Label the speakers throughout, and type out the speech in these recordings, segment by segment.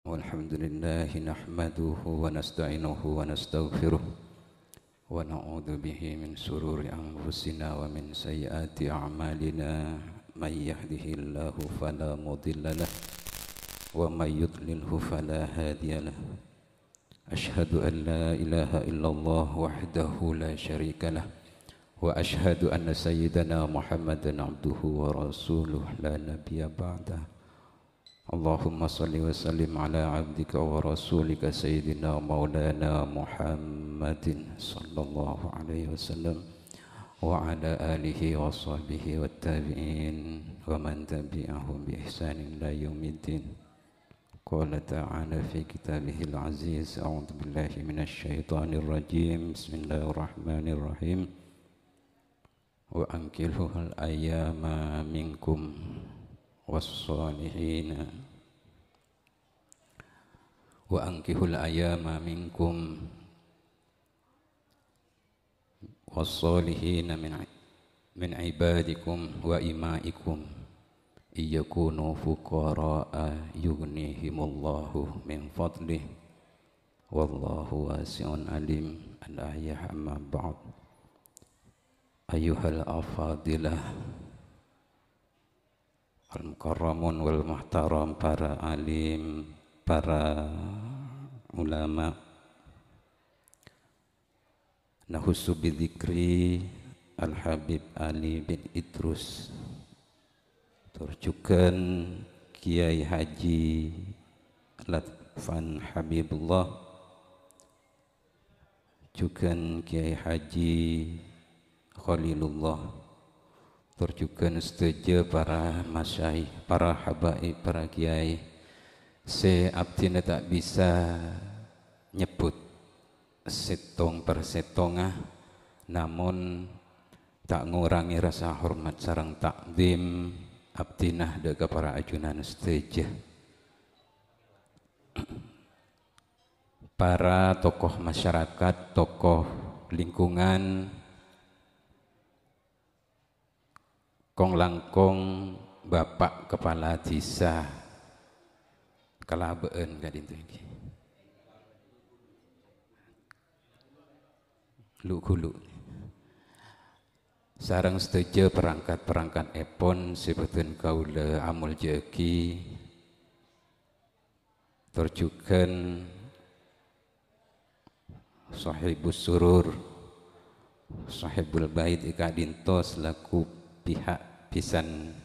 Speaker 1: والحمد لله نحمده ونستعينه ونستغفره ونعوذ به من شرور أنفسنا ومن سيئات أعمالنا من يهده الله فلا مضل له ومن يضلله فلا هادي له أشهد أن لا إله إلا الله وحده لا شريك له وأشهد أن سيدنا محمدا عبده ورسوله لا نبي بعده اللهم صل وسلم على عبدك ورسولك سيدنا مولانا محمد صلى الله عليه وسلم وعلى آله وصحبه والتابعين ومن تبعهم بإحسان إلى يوم الدين. قال تعالى في كتابه العزيز أعوذ بالله من الشيطان الرجيم بسم الله الرحمن الرحيم وأنكحوا الأيام منكم والصالحين وأنكحوا الأيام منكم والصالحين من عبادكم وإمائكم إن يكونوا فقراء يغنيهم الله من فضله والله واسع عليم. الآية أما بعد أيها الأفاضلة al-mukarramun wal muhtaram, para alim, para ulama, nahusu bidzikri Al-Habib Ali bin Idrus, terjukan Kiai Haji Latfan Habibullah, jukan Kiai Haji Khalilullah, terjukan setuju para masyayikh, para habaib, para kiai. Abdina tak bisa nyebut setong per setongah, namun tak ngurangi rasa hormat sareng takdim abdinah daga para ajunan setuju. Para tokoh masyarakat, tokoh lingkungan, kong langkong bapak kepala desa Kalabeen gadintu iki lu sareng setuju perangkat epon sebutin kaula amul jeki terjukan sahibus surur sahibul bait ika dinto selaku pihak pisan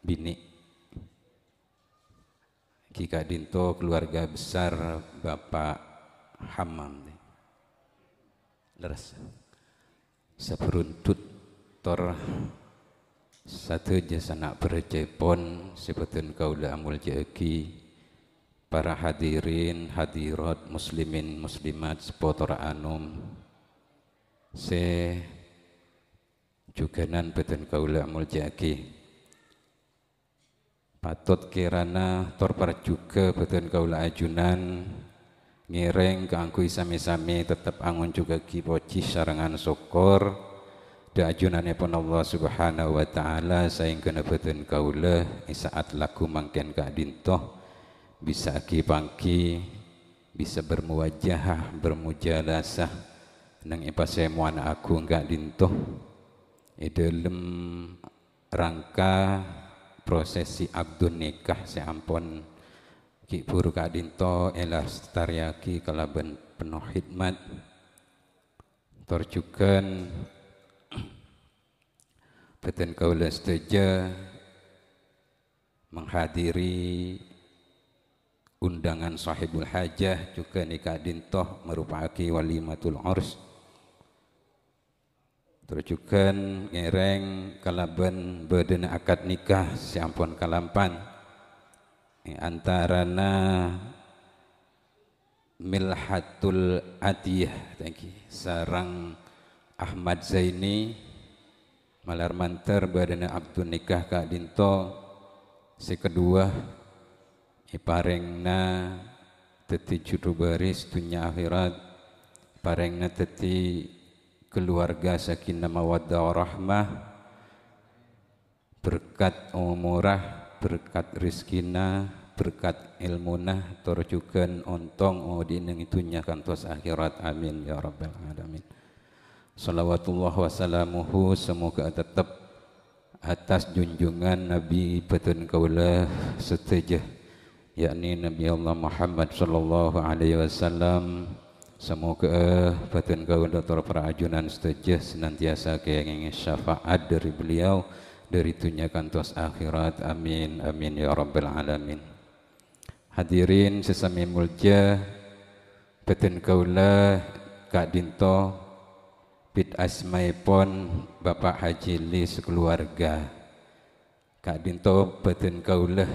Speaker 1: bini Kika Dinto, keluarga besar Bapak Hammam leres seperuntut tor satu jasana berjepon sebetun kaula amul jeki para hadirin hadirat muslimin muslimat sepotor anum juganan beten kaula amul jeki patut kirana tor juga beten kaula ajunan ngereng keangkui sami-sami tetap angun juga kipoci sarangan syukur da ajunannya pun Allah subhanahu wa ta'ala sehingga beten kaula saat laku mangken ka dintoh bisa pangki bisa bermuwajahah bermujalasah nang ipasemuan aku enggak dintoh dalam rangka prosesi akdun nikah seampun ki buru kadinto elar setaryaki kalaban penuh khidmat terjukan beten kaula setuju menghadiri undangan sahibul hajah juga nikah dintoh merupakan walimatul urs terjukan ngereng kalaban bedena akad nikah siampun kalampan antarana Milhatul Atiyah sarang Ahmad Zaini malar mantar bedena akad nikah kak dinto sekedua iparengna teti judu baris dunya akhirat parengna teti keluarga sakinah mawaddah warahmah berkat umurah berkat rizkina berkat ilmunah turjukan ontong odineng itunya kantos akhirat amin ya rabbal alamin. Salawatullah wassalamuhu semoga tetap atas junjungan Nabi Batun Kaulah setejah yakni Nabi Allah Muhammad sallallahu alaihi wasallam. Semoga Batun Kaulah terperajunan setejah senantiasa kenging syafaat dari beliau dari dunia kantos akhirat amin amin ya rabbal alamin. Hadirin sesami mulja Batun Kaulah Kak Dinto bid asmaipun Bapak Haji Li sekeluarga. Kak Dinto Batun Kaulah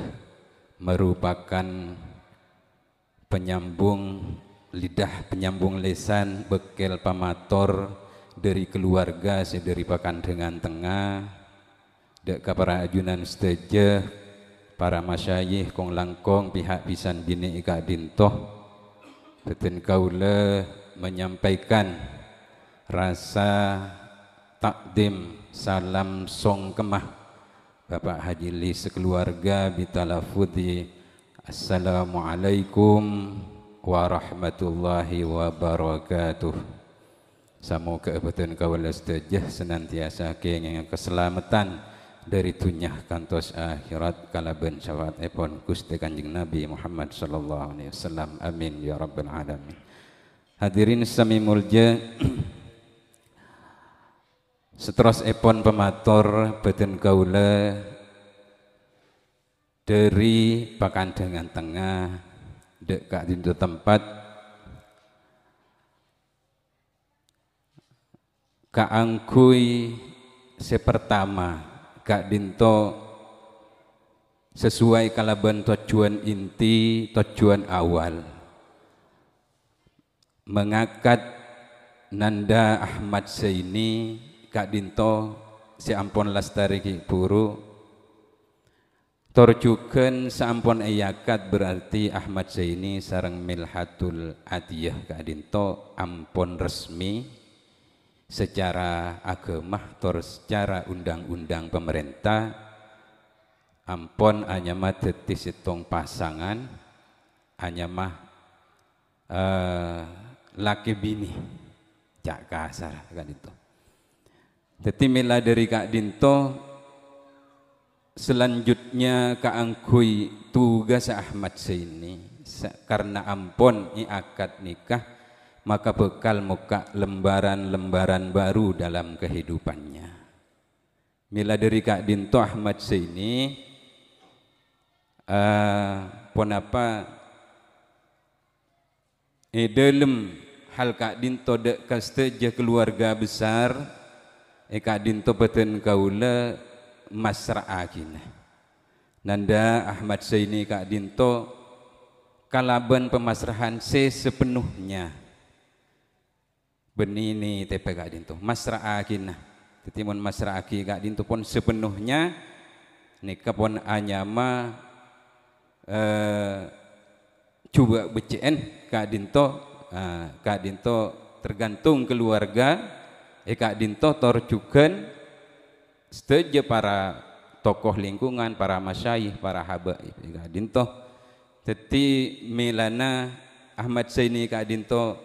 Speaker 1: merupakan penyambung lidah, penyambung lisan, bekel pamator dari keluarga sedari pakan dengan tengah dek para ajunan seteja para masyayikh kong langkong pihak pisan bini Kak Dinto Batun Kaulah menyampaikan rasa takdim salam songkemah Bapak Haji Li sekeluarga bitalafudhi Assalamualaikum warahmatullahi wabarakatuh. Semoga Batun Kaulah seteja senantiasa kenging keselamatan dari dunia kantos akhirat kalaban syafaat epon Gusti Kanjeng Nabi Muhammad sallallahu alaihi wasallam amin ya rabbal alamin. Hadirin sami mulja seteros epon pemator Batun Kaulah dari Pakandangan Tengah dekat di tempat kaangkui sepertama Kak Dinto sesuai kalaban tujuan inti, tujuan awal mengangkat Nanda Ahmad Zaini Kak Dinto si ampun lastari ki puru torjuken sampun ayakat berarti Ahmad Zaini sareng Milhatul Adiyah Kak Dinto ampun resmi secara agama atau secara undang-undang pemerintah ampon anyama dadi setong pasangan anyama laki bini cak kasar kan itu. Dadi mila dari Kak Dinto selanjutnya kaangkui tugas Ahmad Zaini karena ampon akad nikah maka bekal muka lembaran-lembaran baru dalam kehidupannya. Mila dari Kak Dinto Ahmad Zaini ponapa dalam hal Kak Dinto dek kasteja keluarga besar Kak Dinto Batun Kaulah masra'akina Nanda Ahmad Zaini Kak Dinto kalaban pemasrahan sepenuhnya benini tepe Kak Dinto masra'akina tetimun masra'aki Kak Dinto pun sepenuhnya nikah pun anyama coba becen Kak Dinto tergantung keluarga Kak Dinto torjukan setuju para tokoh lingkungan para masyayikh para habaib Kak Dinto teti milana Ahmad Zaini Kak Dinto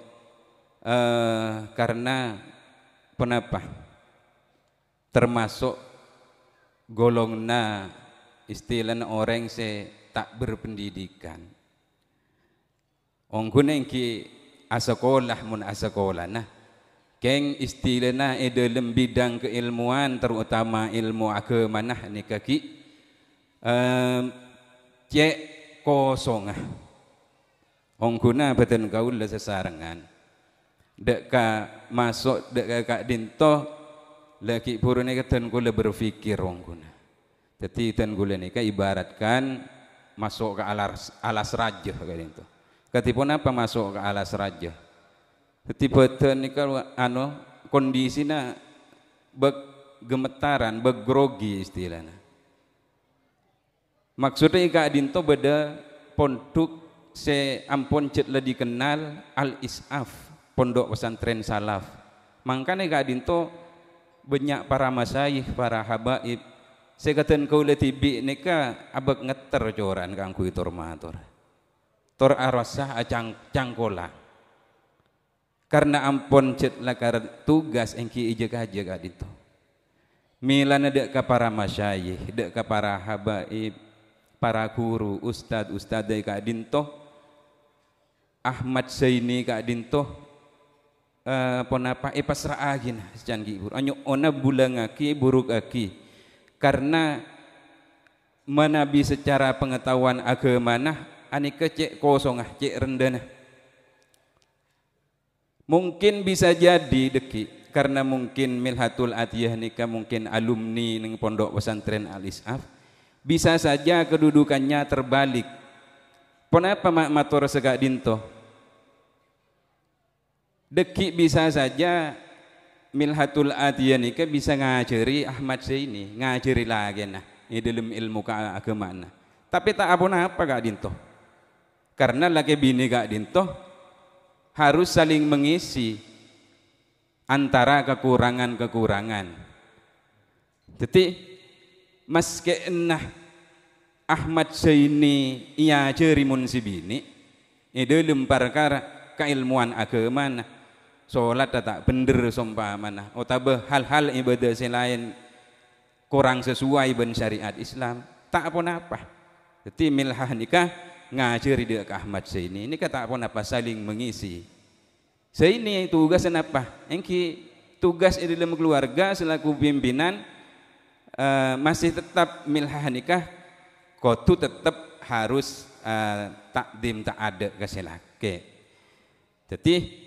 Speaker 1: karena penapa termasuk golongna istilah orang se tak berpendidikan onggune ki asekolah mun asekolah nah keng istilahna dalam bidang keilmuan terutama ilmu agama nah ni kaki cek kosong ongguna Batun Kaulah sesarengan deka masuk deka Kak Dinto lagi purune keten kula berpikir ongguna jadi ten kula nika ibaratkan masuk ke alas raja Kak Dinto ketipun apa masuk ke alas raja tiba-tiba nika kondisinya gemetaran begrogi istilahnya maksudnya Kak Dinto beda pondok se ampun cet le dikenal al-isaf pondok pesantren salaf makanya Kak Dinto banyak para masyayikh para habaib Sekatan kau tibi nika abek ngeter coran kangku itor matur. Tor arasah acang cangkola. Karena ampon cet lakar tugas engki ije kaje ka ditu. Milana dek ka para masyayikh, dek ka para habaib, para guru, ustad ka dinto. Ahmad Zaini ka dinto. Ponapa pasraagin sejan ki ibur. Anyo ona bulangaki buruk aki. Karena menabi secara pengetahuan agama nah anika cek kosong cek rendah nah. Mungkin bisa jadi deki karena mungkin Milhatul Atiyah nika mungkin alumni neng pondok pesantren Al-Is'af bisa saja kedudukannya terbalik. Kenapa mak matur segak dinto? Deki bisa saja Milhatul Atiyah nika bisa ngajari Ahmad Zaini, ngajari lagi nah ini dalam ilmu keagamaan. Tapi tak apa Kak Dinto. Karena laki bini Kak Dinto harus saling mengisi antara kekurangan-kekurangan. Jadi meski enah Ahmad Zaini ia jari mun si bini, ini dalam perkara keilmuan agama nah. Solat tak bener sompamana otabe hal-hal ibadah selain kurang sesuai ben syariat Islam tak apa-apa. Jadi milhah nikah ngajari dia ke Ahmad Zaini ini kata apa-apa saling mengisi. Zaini tugas apa? Engki tugas di dalam keluarga selaku pimpinan masih tetap milhah nikah kotu tetap harus takdim tak ada keselake. Jadi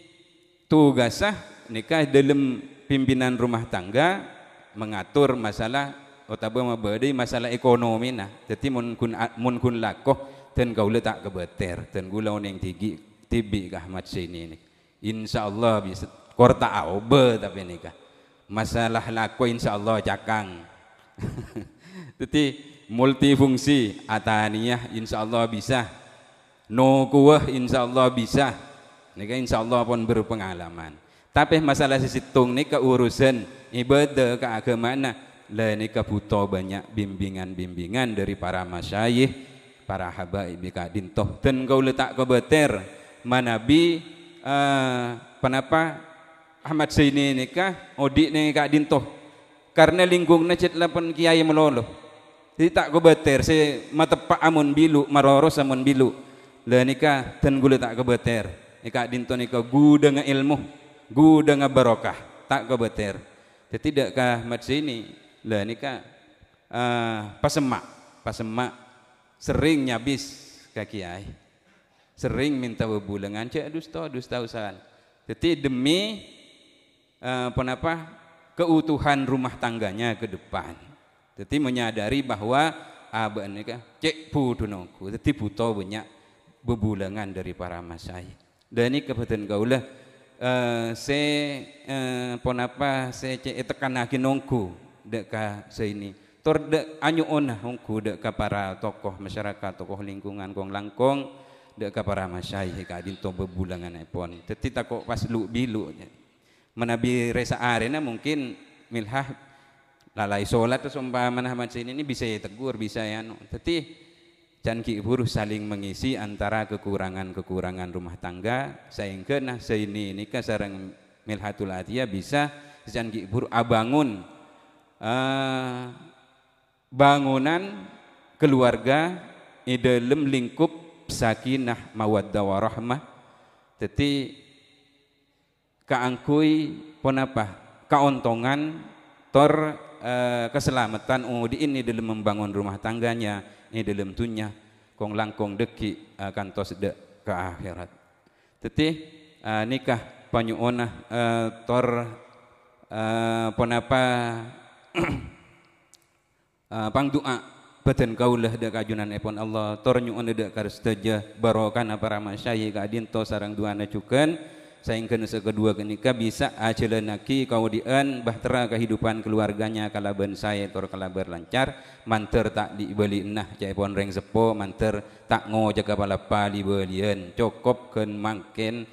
Speaker 1: tugasah nikah dalam pimpinan rumah tangga mengatur masalah otabe mabadi masalah ekonomi nah. Jadi mun kun lakoh dan kau letak kebeter dan gula yang tibi ke Ahmad Zaini ini. Insyaallah bisa korta aube tapi nikah. Masalah lakoh insyaallah cakang. Jadi multifungsi ataniyah insyaallah bisa. No kuah insyaallah bisa. Nika insyaallah pun berpengalaman. Tapi masalah sisitung nika urusan ibadah keagamaan lah nika butuh banyak bimbingan dari para masyayikh, para habaib ka dintoh dan kau letak kebeter manabi kenapa Ahmad Zaini nika odik nika dintoh karena lingkungna cet lapan kiai melolo. Jadi tak kebeter se matepak amun bilu maroros amun bilu. Lah nika dan gula tak kebeter. Ika dinto nika guda nga ilmu, guda nga barokah, tak kebeter. Jadi tidak kah Ahmad Zaini lah nika pasemak sering nyabis ke kiai, sering minta bebulangan cek dusta usahan. Jadi demi kenapa keutuhan rumah tangganya ke depan. Jadi menyadari bahwa abah nika cek pudunongku, jadi butuh banyak bebulangan dari para masyayikh. Dan ini kebetulan kaulah ponapa se tekan lagi nongku deka seini tor dek anyu onah nongku deka para tokoh masyarakat tokoh lingkungan kong langkong deka para masyayikh kadin to bebulangan epon teti takok pas lu bilu menabi resa arena mungkin milhah lalai sholat terus umpamana Ahmad Zaini ini bisa ya tegur bisa ya no. Teti janki buruh saling mengisi antara kekurangan-kekurangan rumah tangga sehingga nah Zaini nikah sareng Milhatul Atiyah bisa janki buruh abangun bangunan keluarga di dalam lingkup sakinah mawaddah warahmah. Jadi kaangkui ponapa kauntungan tor keselamatan di ini dalam membangun rumah tangganya ini dalam dunia kong langkong deki akan tos dek ke akhirat. Jadi nikah panyuona tor ponapa pangdoa badan kaulah dek kajunan epon Allah tor nyuon dek karestaja barokah para masyayikh kadin to sarang duana cuken sehingga kedua kenika bisa ajelenaki kaudian bahtera kehidupan keluarganya kalaban saya tor kalabar lancar manter tak dibeli nah jaipon reng sepo manter tak ngojak kepala pali belian cukup ken mangken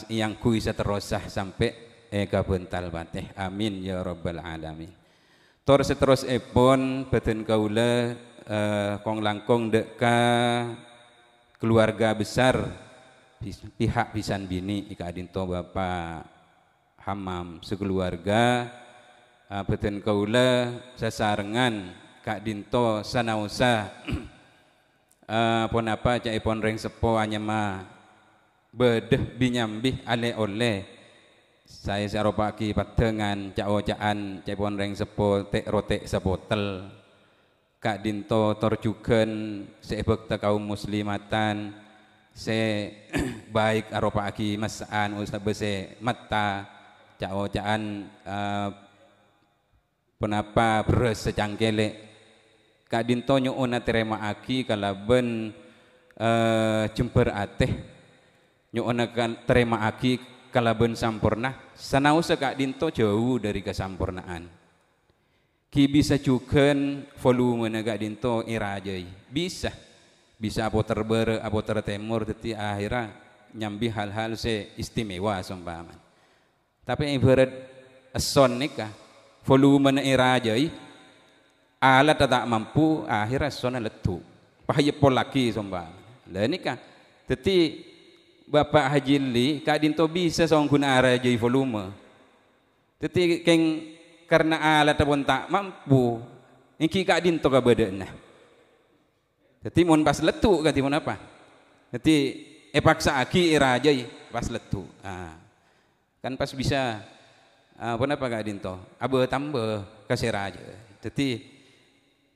Speaker 1: yang kuisa terosah sampai eka bental bateh amin ya rabbal alamin. Tor seterus epon beten kaula kong langkong dek ka keluarga besar pihak pisan bini ika adinto Bapak Hamam sekeluarga beten kaula sasarengan Kak Dinto sanausa pon apa cak ipon reng sepo anyama bedeh binyambih ale oleh saya saropaki patengan cak ocaan cak ipon reng sepo tek rotek sabotel Kak Dinto torjuken seebek ta kaum muslimatan se baik aropaki masaan usah bese mata cak ocaan penapa beres secangkele Kak Dinto nyuuna terima aki kalaben jember ateh nyuuna terima aki kalaben sampurna sanausa Kak Dinto jauh dari kesampurnaan ki bisa juken volume Kak Dinto irajai bisa apoter bere apoter temur teti akhirnya nyambi hal-hal se istimewa sompaman tapi ibarat eson nikah volume irajai alat tak mampu akhirnya sona letu pahayepol lagi sombang lah ini kan teti Bapak Haji Li Kak Dinto bisa song guna arajai volume teti keng karena alat pun tak mampu ingki Kak Dinto ka bedena teti mun pas letu kati mun apa teti paksa aki irajai pas letu kan pas bisa apa Kak Dinto abe tambah kasih raja teti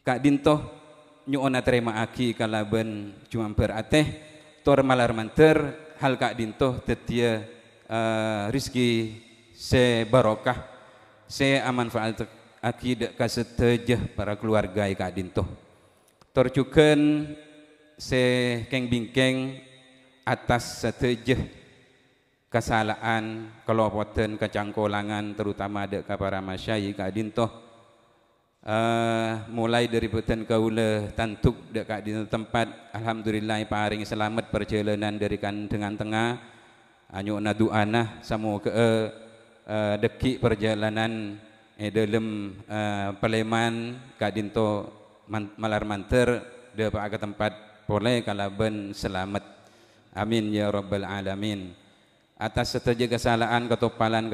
Speaker 1: Kak Dinto nyuona terima aki kalaben cuma berateh tor malar manter hal Kak Dinto tetia rizki se barokah se amanfaat aki dek kasetejeh para keluarga Kak Dinto tor juken se keng bingkeng atas setejeh kesalahan kelopoten kecangkolangan terutama dek para masyayikh Kak Dinto mulai dari beten kaula tantuk dekat di tempat alhamdulillah paring selamat perjalanan dari kan dengan tengah anyu naduana samu ke deki perjalanan dalam Paleman Kak Dinto malar manter de ke tempat boleh kalaben selamat amin ya rabbal alamin atas seteja kesalahan ketopalan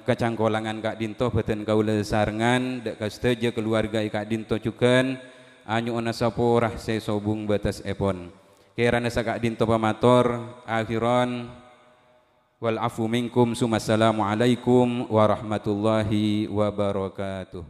Speaker 1: kecangkolangan Kak Dinto beten kaula sarengan dek kasteja keluarga Kak Dinto cuken anyu ona sapurah se sobung batas epon kirana sa Kak Dinto pamator akhiron wal afu minkum sumassalamu alaikum warahmatullahi wabarakatuh.